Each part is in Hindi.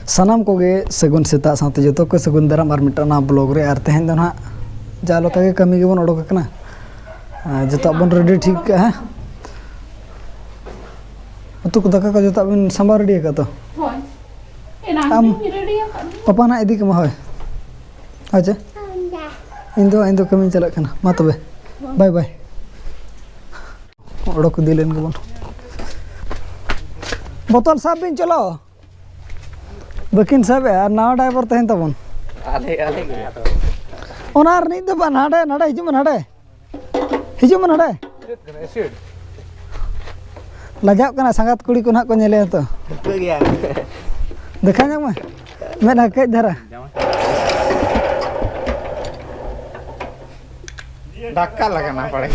सानाम कोगे सगुन सेता साथे जो को सगुन दाराम और मिटना ब्लॉग रे और तेहन दो ना जालो का कमी के बन ओडोक कना जो बन रेडी ठीक है तो को दाका का जो बन सांबार रेडी का तो आम पापा ना इदी कमा होय अच्छा इंदो कमी चला कना मा तबे बाय बाय ओडोक दिलेन के बन बोतल साहब बिन चलो बकिन सब है नावा ड्राइवर तहन तबन आले ओनार नहीं दबा नाडे नाडे हिजुम नाडे लजाव कना संगात कुड़ी को ना को नेले तो देखा ना मैं ना कई धरा धक्का लगाना पड़े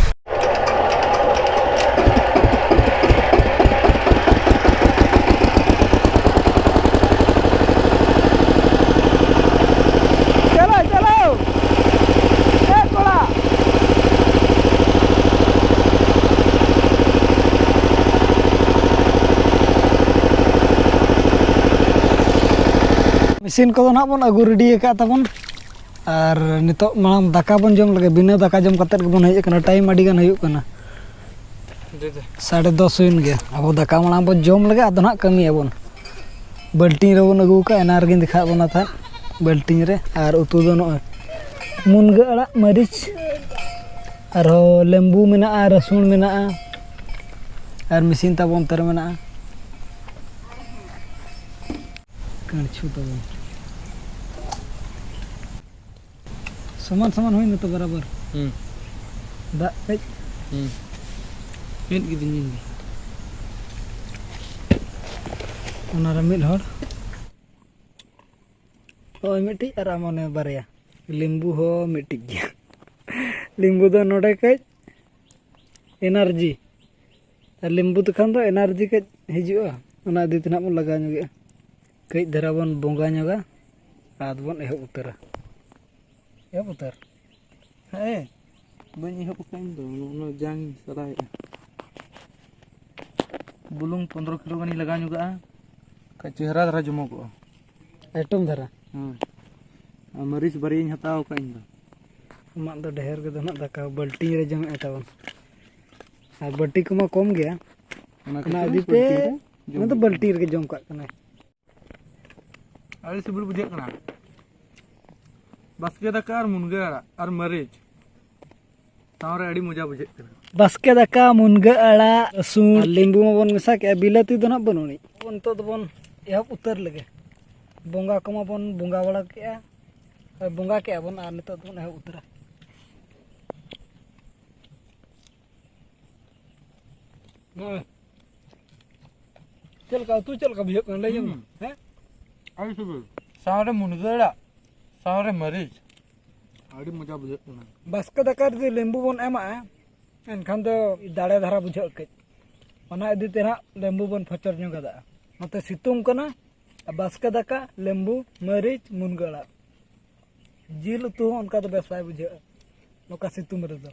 मशीन को ना बन अगू रेडी का तबन और नितो मांग दाका बन जम लगे बिना दाका जम कतर बन हेज कना टाइम अडी गन हुयुक कना 10:30 हुइन गया अब दाका मांग बन जम लगे अद ना कमी अबन बाल्टी रे बन अगू का एनार गिन दिखा बना था बाल्टी रे और उतु दो न मुनगा अड़ा मरीच और लेंबू मेना रसुन मेना और मशीन तबन तर मेना कणछु तबन समान समान होई न तो बराबर दा कई मिट गिदिन ओना रे मिल हर ओय मिटी आर आमने बारया लिंबू हो मिटी गया लिंबू दो नोडे कई एनर्जी और लिंबू तो खान दो एनर्जी कई हिजुआ ओना दी तना बन लगा नुगे कई धरा बन बोंगा नुगा आद बन एह उतरा या पुतर हे बनी हो पकाइन दो नो जांग सराय बुलुंग 15 किलो गनी लगा नुगा का चेहरा धरा जमो को आइटम धरा हां मरीच बरिन हताओ का इन दो मा दो ढेर के दना दाका बाल्टी रे जम एटावन आ बाल्टी को मा कम गया ना आदि पे ना तो बाल्टी रे जम का कना अरे सिबिल बुझे कना बास्के दाका और मुनगा और मरीच तावरे अड़ी मजा बुझे कना बास्के दाका मुनगा अड़ा रसुन लींबू में बन मिसा के बिलाती दो ना बनोनी बन तो बन एहब उतर लगे बोंगा कमा बन बोंगा बड़ा के बोंगा के बन और नितो बन एहब उतरा चल का तू चल का बुझे कना ले जम हैं आई सिबिल सावरे मुनगा सावरे मरीच अड़ी मजा बुझे कना बास्के दाका रे लींबू बन एमा एनखान दो दाड़े धारा बुझे के ओना इदी तेना लेंबू बन फचर ᱧᱚᱜ गदा नते सितुंग कना बास्के दाका लेंबू मरीच मुनगा जिल उतु उनका तो बेस बाय बुझे नोका सितुंग रे दो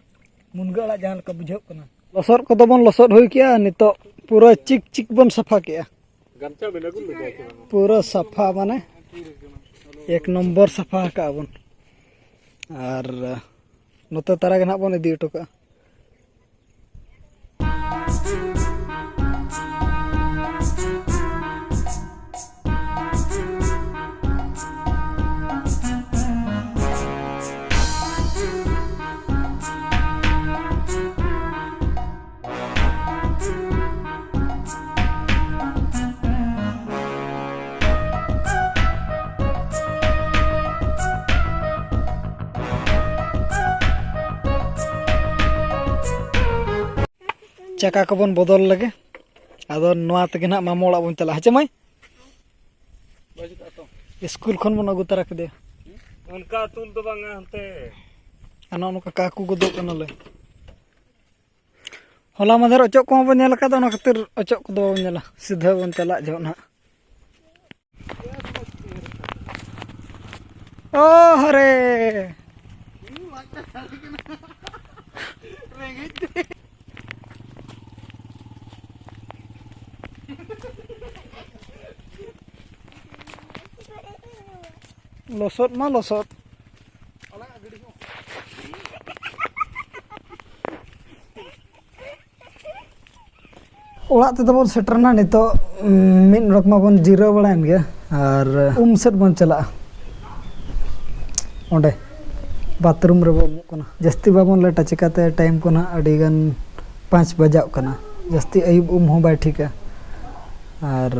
मुनगा जहां का बुझे कना लसर को तो बन लसर होई किया नितो पूरा चिक चिक बन सफा किया गमचा बेलगुल लगे पूरा सफा माने एक नंबर सफा का बन और नते तारा के ना बन इदी उटो का चका को बन बदल लगे आदो नवा तके ना मामा ओड़ा बन चला हचे मई स्कूल खन बन अगु तरा के दे उनका तुल तो बांगा हंते अना उनका काकू को दो कना ले होला मधर अचक को बन नेल का दोना खातिर अचक को दो बन नेला सीधा बन चला जो ना ओ हरे लसद मा लसद ओड़ा तेबन सेटरना नितो मिन रक माबन जिरो बड़ायन गया और सेट बन चला ओंडे बाथरूम रे बो जस्ती बाबन लेटा चिकाते टाइम को ना अडिगन 5 बजाव कना जस्ती अयुब हो बाय ठीक है और